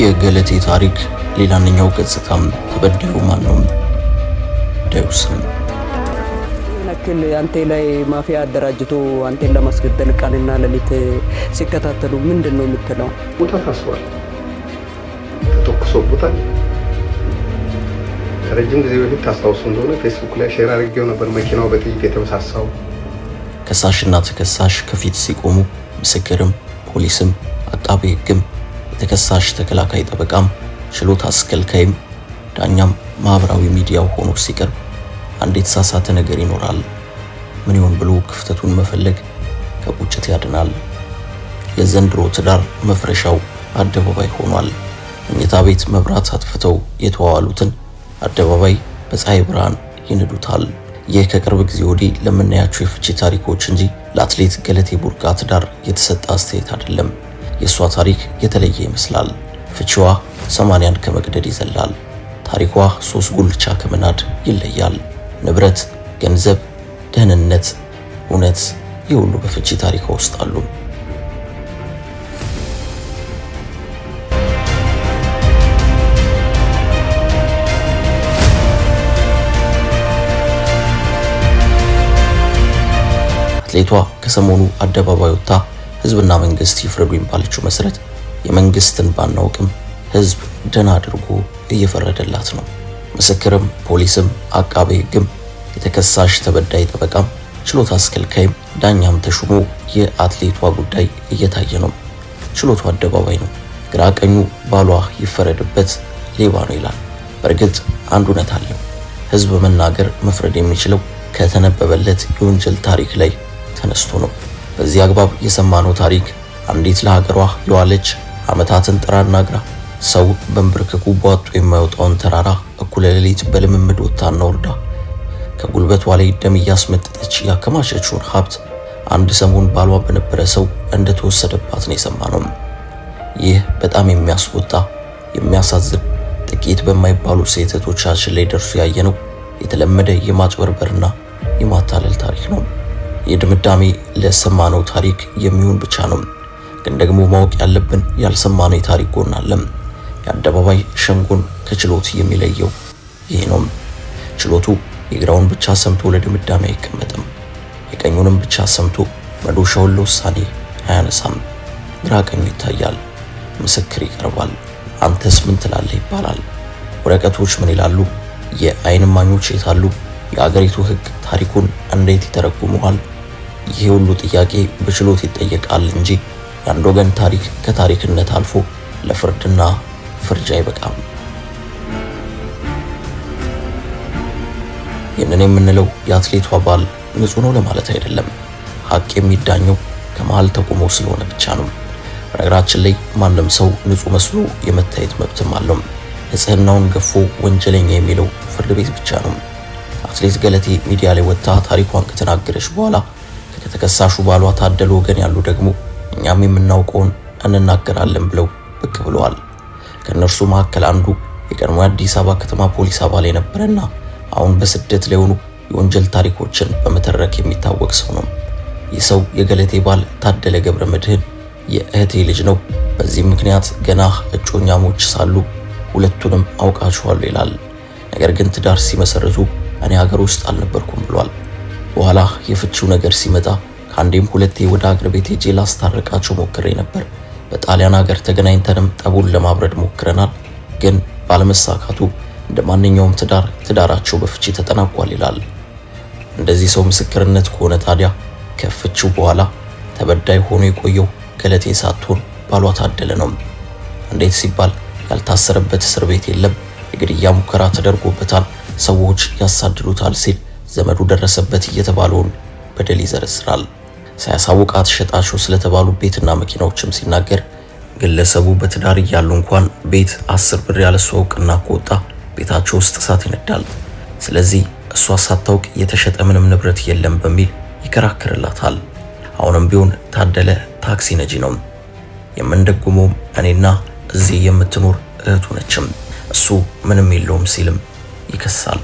የገለቴ ታሪክ ሌላኛው ገጽታም ተበዳዩ ማን ነው? ዳዩስም ነክል አንተ ላይ ማፊያ አደራጅቶ አንተን ለማስገደል ቀንና ሌሊት ሲከታተሉ ምንድነው የምትለው? ቦታ ታስሯል፣ ተተኩሶበታል። ረጅም ጊዜ በፊት ታስታውሱ እንደሆነ ፌስቡክ ላይ ሼር አድርጌው ነበር፣ መኪናው በጥይት የተመሳሳው። ከሳሽና ተከሳሽ ከፊት ሲቆሙ ምስክርም ፖሊስም አቃቤ ሕግም የተከሳሽ ተከላካይ ጠበቃም ችሎት አስከልካይም ዳኛም ማህበራዊ ሚዲያው ሆኖ ሲቀርብ አንድ የተሳሳተ ነገር ይኖራል። ምን ይሆን ብሎ ክፍተቱን መፈለግ ከቁጭት ያድናል። የዘንድሮ ትዳር መፍረሻው አደባባይ ሆኗል። መኝታ ቤት መብራት አጥፍተው የተዋዋሉትን አደባባይ በፀሐይ ብርሃን ይንዱታል። ይህ ከቅርብ ጊዜ ወዲህ ለምናያቸው የፍቺ ታሪኮች እንጂ ለአትሌት ገለቴ ቡርቃ ትዳር የተሰጠ አስተያየት አይደለም። የእሷ ታሪክ የተለየ ይመስላል። ፍቺዋ 80ን ከመቅደድ ይዘላል። ታሪኳ 3 ጉልቻ ከመናድ ይለያል። ንብረት፣ ገንዘብ፣ ደህንነት፣ እውነት የሁሉ በፍቺ ታሪኳ ውስጥ አሉ። አትሌቷ ከሰሞኑ አደባባይ ወጥታ ህዝብና መንግስት ይፍረዱኝ ባለችው መሰረት የመንግስትን ባናውቅም ህዝብ ደና አድርጎ እየፈረደላት ነው። ምስክርም ፖሊስም አቃቤ ሕግም የተከሳሽ ተበዳይ ጠበቃም ችሎት አስከልካይም ዳኛም ተሹሞ የአትሌቷ ጉዳይ እየታየ ነው። ችሎቱ አደባባይ ነው። ግራ ቀኙ ባሏ ይፈረድበት ሌባ ነው ይላል። በእርግጥ አንድ እውነት አለ። ህዝብ መናገር መፍረድ የሚችለው ከተነበበለት የወንጀል ታሪክ ላይ ተነስቶ ነው። በዚህ አግባብ የሰማነው ታሪክ አንዲት ለሀገሯ የዋለች ዓመታትን ጥራና ግራ ሰው በንብርክኩ ቧጡ የማይወጣውን ተራራ እኩለ ሌሊት በልምምድ ወጣና ወርዳ ከጉልበቷ ላይ ደም እያስመጠጠች ያከማቸችውን ሀብት አንድ ሰሞን ባሏ በነበረ ሰው እንደተወሰደባት ነው የሰማነው። ይህ በጣም የሚያስቆጣ የሚያሳዝን ጥቂት በማይባሉ ሴቶቻችን ላይ ደርሶ ያየነው የተለመደ የማጭበርበርና የማታለል ታሪክ ነው። የድምዳሜ ለሰማነው ታሪክ የሚሆን ብቻ ነው። ግን ደግሞ ማወቅ ያለብን ያልሰማነው የታሪክ ጎን አለ። የአደባባይ ሸንጎን ከችሎት የሚለየው ይሄ ነው። ችሎቱ የግራውን ብቻ ሰምቶ ለድምዳሜ አይቀመጥም። የቀኙንም ብቻ ሰምቶ መዶሻውን ለውሳኔ አያነሳም። ግራ ቀኙ ይታያል። ምስክር ይቀርባል። አንተስ ምን ትላለህ ይባላል። ወረቀቶች ምን ይላሉ? የአይን እማኞች የታሉ? የአገሪቱ ሕግ ታሪኩን እንዴት ይተረጉመዋል? ይሄ ሁሉ ጥያቄ በችሎት ይጠየቃል እንጂ የአንድ ወገን ታሪክ ከታሪክነት አልፎ ለፍርድና ፍርድ አይበቃም። ይህንን የምንለው የአትሌቷ ባል ንጹህ ነው ለማለት አይደለም። ሀቅ የሚዳኘው ከመሃል ተቆሞ ስለሆነ ብቻ ነው። በነገራችን ላይ ማንም ሰው ንጹህ መስሎ የመታየት መብትም አለው። ንጽህናውን ገፎ ወንጀለኛ የሚለው ፍርድ ቤት ብቻ ነው። አትሌት ገለቴ ሚዲያ ላይ ወጥታ ታሪኳን ከተናገረች በኋላ ከተከሳሹ ባሏ ታደለ ወገን ያሉ ደግሞ እኛም የምናውቀውን እንናገራለን ብለው ብቅ ብለዋል። ከነርሱ መካከል አንዱ የቀድሞ አዲስ አበባ ከተማ ፖሊስ አባል የነበረና አሁን በስደት ላይ ሆኖ የወንጀል ታሪኮችን በመተረክ የሚታወቅ ሰው ነው። ይህ ሰው የገለቴ ባል ታደለ ገብረ መድህን የእህቴ ልጅ ነው። በዚህ ምክንያት ገና እጮኛሞች ሳሉ ሁለቱንም አውቃቸዋለሁ ይላል። ነገር ግን ትዳር ሲመሰርቱ እኔ ሀገር ውስጥ አልነበርኩም ብሏል። በኋላ የፍቺው ነገር ሲመጣ ከአንዴም ሁለቴ ወደ ሀገር ቤት ሄጄ ላስታርቃቸው ሞክሬ ነበር። በጣሊያን ሀገር ተገናኝተንም ጠቡን ለማብረድ ሞክረናል። ግን ባለመሳካቱ እንደ ማንኛውም ትዳራቸው በፍቺ ተጠናቋል ይላል። እንደዚህ ሰው ምስክርነት ከሆነ ታዲያ ከፍቺው በኋላ ተበዳይ ሆኖ የቆየው ገለቴ ሳትሆን ባሏ ታደለ ነው። እንዴት ሲባል ያልታሰረበት እስር ቤት የለም፣ የግድያ ሙከራ ተደርጎበታል፣ ሰዎች ያሳድዱታል ሲል ዘመዱ ደረሰበት እየተባለውን በደል ይዘረዝራል። ሳያሳውቃት ሸጣቸው ስለተባሉ ቤትና መኪናዎችም ሲናገር ግለሰቡ በትዳር እያሉ እንኳን ቤት 10 ብር ያለሱ እውቅና ከወጣ ቤታቸው ውስጥ እሳት ይነዳል። ስለዚህ እሷ ሳታውቅ የተሸጠ ምንም ንብረት የለም በሚል ይከራከርላታል። አሁንም ቢሆን ታደለ ታክሲ ነጂ ነው። የምንደጉመው እኔና እዚህ የምትኖር እህቱ ነችም፣ እሱ ምንም የለውም ሲልም ይከሳል።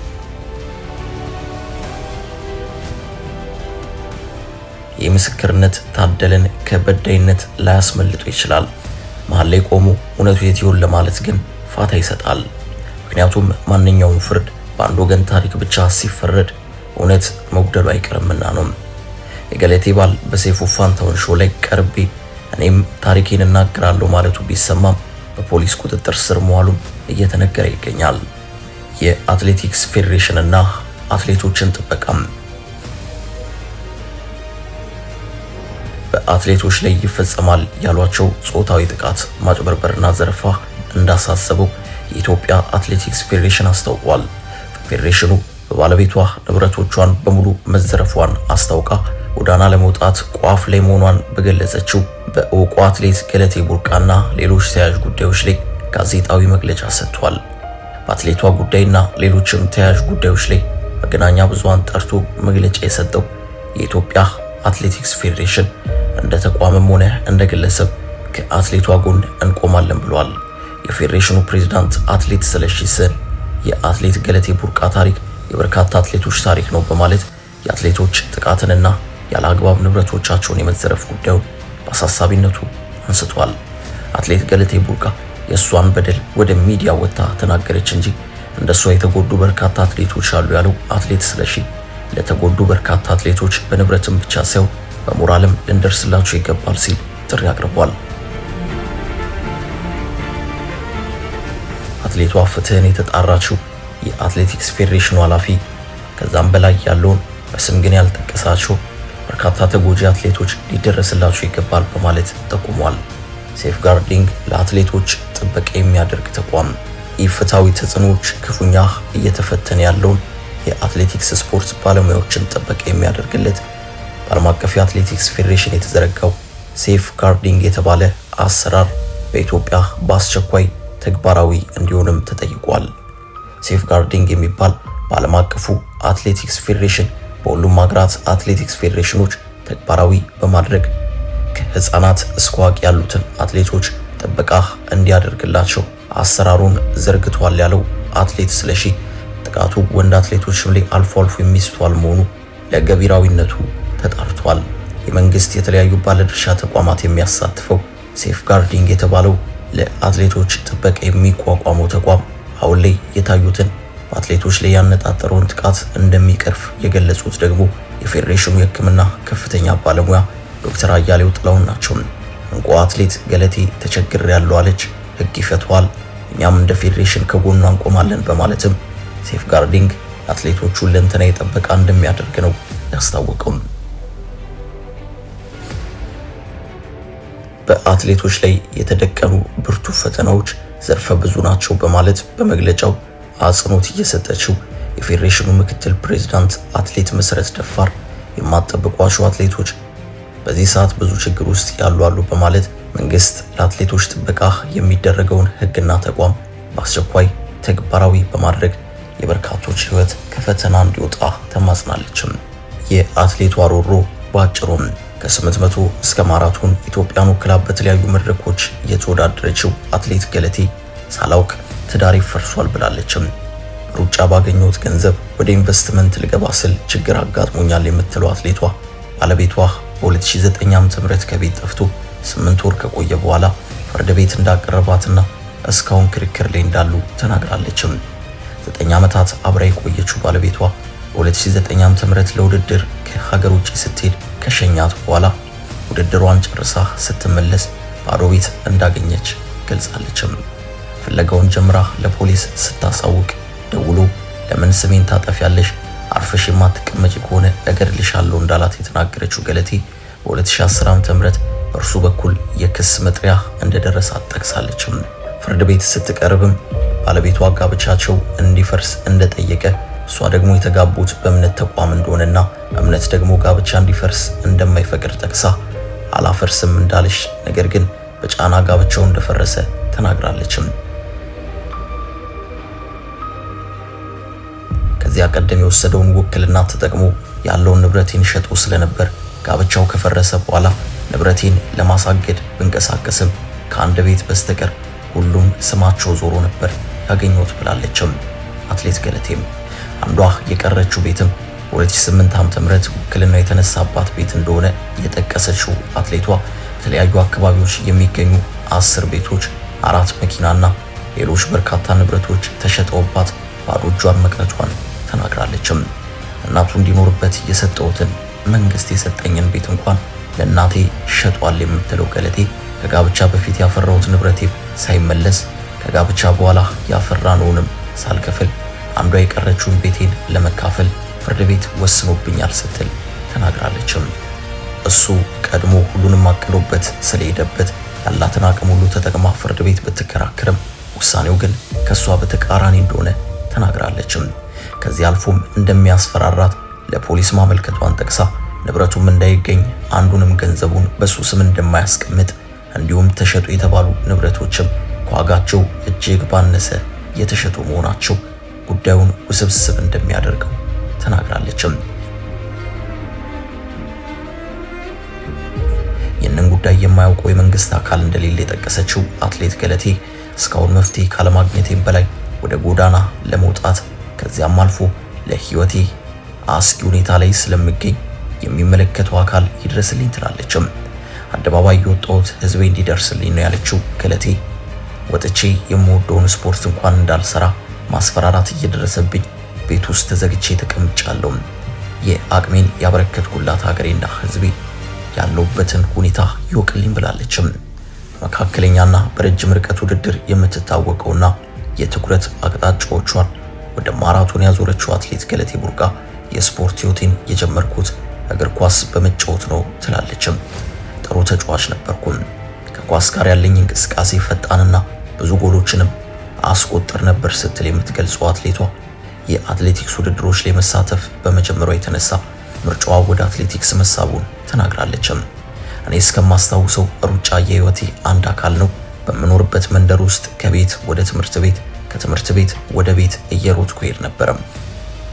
የምስክርነት ታደለን ከበዳይነት ላያስመልጡ ይችላል። መሃል ላይ ቆሞ እውነቱ የት ይሆን ለማለት ግን ፋታ ይሰጣል። ምክንያቱም ማንኛውም ፍርድ በአንድ ወገን ታሪክ ብቻ ሲፈረድ እውነት መጉደሉ አይቀርምና ነው። የገለቴ ባል በሰይፉ ፋንታሁን ሾው ላይ ቀርቤ እኔም ታሪኬን እናገራለሁ ማለቱ ቢሰማም በፖሊስ ቁጥጥር ስር መዋሉም እየተነገረ ይገኛል። የአትሌቲክስ ፌዴሬሽን እና አትሌቶችን ጥበቃም በአትሌቶች ላይ ይፈጸማል ያሏቸው ጾታዊ ጥቃት፣ ማጭበርበርና ዘረፋ እንዳሳሰበው የኢትዮጵያ አትሌቲክስ ፌዴሬሽን አስታውቋል። ፌዴሬሽኑ በባለቤቷ ንብረቶቿን በሙሉ መዘረፏን አስታውቃ ጎዳና ለመውጣት ቋፍ ላይ መሆኗን በገለጸችው በእውቁ አትሌት ገለቴ ቡርቃና ሌሎች ተያያዥ ጉዳዮች ላይ ጋዜጣዊ መግለጫ ሰጥቷል። በአትሌቷ ጉዳይና ሌሎችም ተያያዥ ጉዳዮች ላይ መገናኛ ብዙሃን ጠርቶ መግለጫ የሰጠው የኢትዮጵያ አትሌቲክስ ፌዴሬሽን እንደ ተቋምም ሆነ እንደ ግለሰብ ከአትሌቷ ጎን እንቆማለን ብሏል። የፌዴሬሽኑ ፕሬዝዳንት አትሌት ስለሺ ስህን የአትሌት ገለቴ ቡርቃ ታሪክ የበርካታ አትሌቶች ታሪክ ነው በማለት የአትሌቶች ጥቃትንና ያለ አግባብ ንብረቶቻቸውን የመዘረፍ ጉዳዩን በአሳሳቢነቱ አንስቷል። አትሌት ገለቴ ቡርቃ የእሷን በደል ወደ ሚዲያ ወጥታ ተናገረች እንጂ እንደሷ የተጎዱ በርካታ አትሌቶች አሉ ያለው አትሌት ስለሺ ለተጎዱ በርካታ አትሌቶች በንብረትም ብቻ ሳይሆን በሞራልም ልንደርስላቸው ይገባል ሲል ጥሪ አቅርቧል። አትሌቷ ፍትህን የተጣራችው የአትሌቲክስ ፌዴሬሽኑ ኃላፊ ከዛም በላይ ያለውን በስም ግን ያልጠቀሳቸው በርካታ ተጎጂ አትሌቶች ሊደረስላቸው ይገባል በማለት ጠቁሟል። ሴፍጋርዲንግ ለአትሌቶች ጥበቃ የሚያደርግ ተቋም ኢፍትሐዊ ተጽዕኖዎች ክፉኛ እየተፈተነ ያለውን የአትሌቲክስ ስፖርት ባለሙያዎችን ጥበቃ የሚያደርግለት በዓለም አቀፍ የአትሌቲክስ ፌዴሬሽን የተዘረጋው ሴፍጋርዲንግ የተባለ አሰራር በኢትዮጵያ በአስቸኳይ ተግባራዊ እንዲሆንም ተጠይቋል። ሴፍጋርዲንግ የሚባል በዓለም አቀፉ አትሌቲክስ ፌዴሬሽን በሁሉም ሀገራት አትሌቲክስ ፌዴሬሽኖች ተግባራዊ በማድረግ ከህፃናት እስከ አዋቂ ያሉትን አትሌቶች ጥበቃ እንዲያደርግላቸው አሰራሩን ዘርግቷል ያለው አትሌት ስለሺ ጥቃቱ ወንድ አትሌቶችም ላይ አልፎ አልፎ የሚስተዋል መሆኑ ለገቢራዊነቱ ተጣርቷል። የመንግስት የተለያዩ ባለድርሻ ተቋማት የሚያሳትፈው ሴፍጋርዲንግ የተባለው ለአትሌቶች ጥበቃ የሚቋቋመው ተቋም አሁን ላይ የታዩትን በአትሌቶች ላይ ያነጣጠረውን ጥቃት እንደሚቀርፍ የገለጹት ደግሞ የፌዴሬሽኑ የሕክምና ከፍተኛ ባለሙያ ዶክተር አያሌው ጥላሁን ናቸው። እንቁ አትሌት ገለቴ ተቸግር ያለው አለች፣ ህግ ይፈቷል፣ እኛም እንደ ፌዴሬሽን ከጎኗ እንቆማለን በማለትም ሴፍጋርዲንግ አትሌቶቹ ለእንትና የጠበቃ እንደሚያደርግ ነው ያስታወቀው። በአትሌቶች ላይ የተደቀኑ ብርቱ ፈተናዎች ዘርፈ ብዙ ናቸው በማለት በመግለጫው አጽንኦት እየሰጠችው የፌዴሬሽኑ ምክትል ፕሬዝዳንት አትሌት መሰረት ደፋር የማጠብቋቸው አትሌቶች በዚህ ሰዓት ብዙ ችግር ውስጥ ያሉ አሉ በማለት መንግስት ለአትሌቶች ጥበቃ የሚደረገውን ህግና ተቋም በአስቸኳይ ተግባራዊ በማድረግ የበርካቶች ህይወት ከፈተና እንዲወጣ ተማጽናለችም። የአትሌቷ ሮሮ ባጭሩም ከ800 እስከ ማራቶን ኢትዮጵያን ወክላ በተለያዩ መድረኮች የተወዳደረችው አትሌት ገለቴ ሳላውቅ ትዳሬ ፈርሷል ብላለችም። ሩጫ ባገኘሁት ገንዘብ ወደ ኢንቨስትመንት ልገባ ስል ችግር አጋጥሞኛል የምትለው አትሌቷ ባለቤቷ በ2009 ዓ.ም ከቤት ጠፍቶ 8 ወር ከቆየ በኋላ ፍርድ ቤት እንዳቀረባትና እስካሁን ክርክር ላይ እንዳሉ ተናግራለችም። 9 ዓመታት አብራ የቆየችው ባለቤቷ በ2009 ዓ.ም ለውድድር ከሀገር ውጭ ስትሄድ ከሸኛት በኋላ ውድድሯን ጨርሳ ስትመለስ ባዶ ቤት እንዳገኘች ገልጻለችም። ፍለጋውን ጀምራ ለፖሊስ ስታሳውቅ ደውሎ ለምን ስሜን ታጠፊያለሽ? አርፈሽ የማትቀመጪ ከሆነ እገድልሻለሁ እንዳላት የተናገረችው ገለቴ በ2010 ዓ.ም በእርሱ በኩል የክስ መጥሪያ እንደደረሳት ጠቅሳለችም። ፍርድ ቤት ስትቀርብም ባለቤቷ ጋብቻቸው እንዲፈርስ እንደጠየቀ እሷ ደግሞ የተጋቡት በእምነት ተቋም እንደሆነና እምነት ደግሞ ጋብቻ እንዲፈርስ እንደማይፈቅድ ጠቅሳ አላፈርስም እንዳለሽ ነገር ግን በጫና ጋብቻው እንደፈረሰ ተናግራለችም። ከዚያ ቀደም የወሰደውን ውክልና ተጠቅሞ ያለውን ንብረቴን ሸጦ ስለነበር ጋብቻው ከፈረሰ በኋላ ንብረቴን ለማሳገድ ብንቀሳቀስም ከአንድ ቤት በስተቀር ሁሉም ስማቸው ዞሮ ነበር ያገኘሁት ብላለችም። አትሌት ገለቴም አንዷ የቀረችው ቤትም በ2008 ዓ.ም ውክልና የተነሳባት ቤት እንደሆነ የጠቀሰችው አትሌቷ በተለያዩ አካባቢዎች የሚገኙ 10 ቤቶች፣ 4 መኪናና ሌሎች በርካታ ንብረቶች ተሸጠውባት ባዶ እጇን መቅረቷን ተናግራለችም። እናቱ እንዲኖርበት የሰጠውትን መንግስት የሰጠኝን ቤት እንኳን ለእናቴ ሸጧል የምትለው ገለቴ ከጋብቻ በፊት ያፈራሁት ንብረቴ ሳይመለስ ከጋብቻ በኋላ ያፈራነውንም ሳልከፍል አንዷ የቀረችውን ቤቴን ለመካፈል ፍርድ ቤት ወስኖብኛል ስትል ተናግራለችም። እሱ ቀድሞ ሁሉንም አቅዶበት ስለሄደበት ያላትን አቅም ሁሉ ተጠቅማ ፍርድ ቤት ብትከራከርም ውሳኔው ግን ከሷ በተቃራኒ እንደሆነ ተናግራለችም። ከዚህ አልፎም እንደሚያስፈራራት ለፖሊስ ማመልከቷን ጠቅሳ ንብረቱም እንዳይገኝ አንዱንም ገንዘቡን በሱ ስም እንደማያስቀምጥ እንዲሁም ተሸጡ የተባሉ ንብረቶችም ከዋጋቸው እጅግ ባነሰ የተሸጡ መሆናቸው ጉዳዩን ውስብስብ እንደሚያደርገው ተናግራለችም። ይህንን ጉዳይ የማያውቀው የመንግስት አካል እንደሌለ የጠቀሰችው አትሌት ገለቴ እስካሁን መፍትሄ ካለማግኘቴም በላይ ወደ ጎዳና ለመውጣት ከዚያም አልፎ ለህይወቴ አስጊ ሁኔታ ላይ ስለምገኝ የሚመለከተው አካል ይድረስልኝ ትላለችም። አደባባይ የወጣሁት ህዝቤ እንዲደርስልኝ ነው ያለችው ገለቴ ወጥቼ የምወደውን ስፖርት እንኳን እንዳልሰራ ማስፈራራት እየደረሰብኝ ቤት ውስጥ ተዘግቼ ተቀምጫለሁ። የአቅሜን ያበረከትኩላት ሀገሬና ህዝቤ ያለውበትን ሁኔታ ይወቅልኝ ብላለችም። መካከለኛና በረጅም ርቀት ውድድር የምትታወቀውና የትኩረት አቅጣጫዎቿን ወደ ማራቶን ያዞረችው አትሌት ገለቴ ቡርቃ የስፖርት ህይወቴን የጀመርኩት እግር ኳስ በመጫወት ነው ትላለችም። ጥሩ ተጫዋች ነበርኩም። ከኳስ ጋር ያለኝ እንቅስቃሴ ፈጣንና ብዙ ጎሎችንም አስቆጥር ነበር ስትል የምትገልጸው አትሌቷ የአትሌቲክስ ውድድሮች ላይ መሳተፍ በመጀመሪያው የተነሳ ምርጫዋ ወደ አትሌቲክስ መሳቡን ተናግራለችም። እኔ እስከማስታውሰው ሩጫ የህይወቴ አንድ አካል ነው። በምኖርበት መንደር ውስጥ ከቤት ወደ ትምህርት ቤት ከትምህርት ቤት ወደ ቤት እየሮጥኩ ሄድ ነበርም።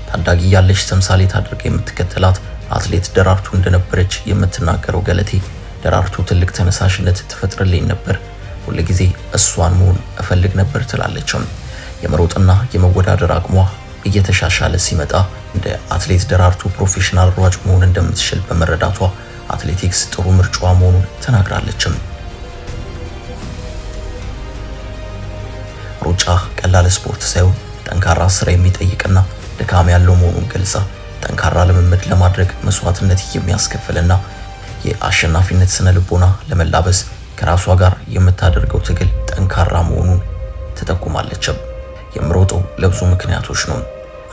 ታዳጊ ያለች ተምሳሌት አድርጋ የምትከተላት አትሌት ደራርቱ እንደነበረች የምትናገረው ገለቴ ደራርቱ ትልቅ ተነሳሽነት ትፈጥርልኝ ነበር፣ ሁልጊዜ እሷን መሆን እፈልግ ነበር ትላለችም። የመሮጥና የመወዳደር አቅሟ እየተሻሻለ ሲመጣ እንደ አትሌት ደራርቱ ፕሮፌሽናል ሯጭ መሆን እንደምትችል በመረዳቷ አትሌቲክስ ጥሩ ምርጫዋ መሆኑን ተናግራለችም። ሩጫ ቀላል ስፖርት ሳይሆን ጠንካራ ስራ የሚጠይቅና ድካም ያለው መሆኑን ገልጻ ጠንካራ ልምምድ ለማድረግ መስዋዕትነት የሚያስከፍልና የአሸናፊነት ስነ ልቦና ለመላበስ ከራሷ ጋር የምታደርገው ትግል ጠንካራ መሆኑን ትጠቁማለችም። የምሮጠው ለብዙ ምክንያቶች ነው።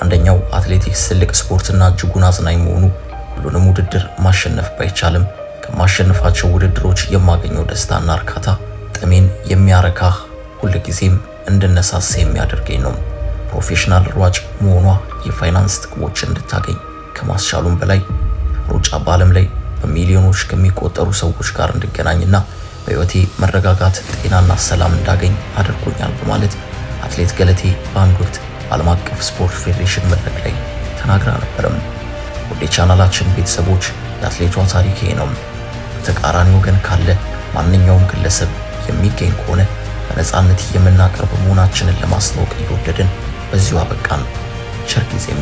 አንደኛው አትሌቲክስ ትልቅ ስፖርትና እጅጉን አዝናኝ መሆኑ፣ ሁሉንም ውድድር ማሸነፍ ባይቻልም ከማሸነፋቸው ውድድሮች የማገኘው ደስታና እርካታ ጥሜን የሚያረካ ሁልጊዜም እንድነሳሳ የሚያደርገኝ ነው። ፕሮፌሽናል ሯጭ መሆኗ የፋይናንስ ጥቅሞችን እንድታገኝ ከማስቻሉም በላይ ሩጫ በዓለም ላይ በሚሊዮኖች ከሚቆጠሩ ሰዎች ጋር እንድገናኝና በህይወቴ መረጋጋት፣ ጤናና ሰላም እንዳገኝ አድርጎኛል በማለት አትሌት ገለቴ በአንድ ወቅት በዓለም አቀፍ ስፖርት ፌዴሬሽን መድረክ ላይ ተናግራ ነበርም። ወደ ቻናላችን ቤተሰቦች የአትሌቷ ታሪክ ይሄ ነው። በተቃራኒ ወገን ካለ ማንኛውም ግለሰብ የሚገኝ ከሆነ በነፃነት የምናቀርብ መሆናችንን ለማስታወቅ እየወደድን በዚሁ አበቃን። ቸር ጊዜም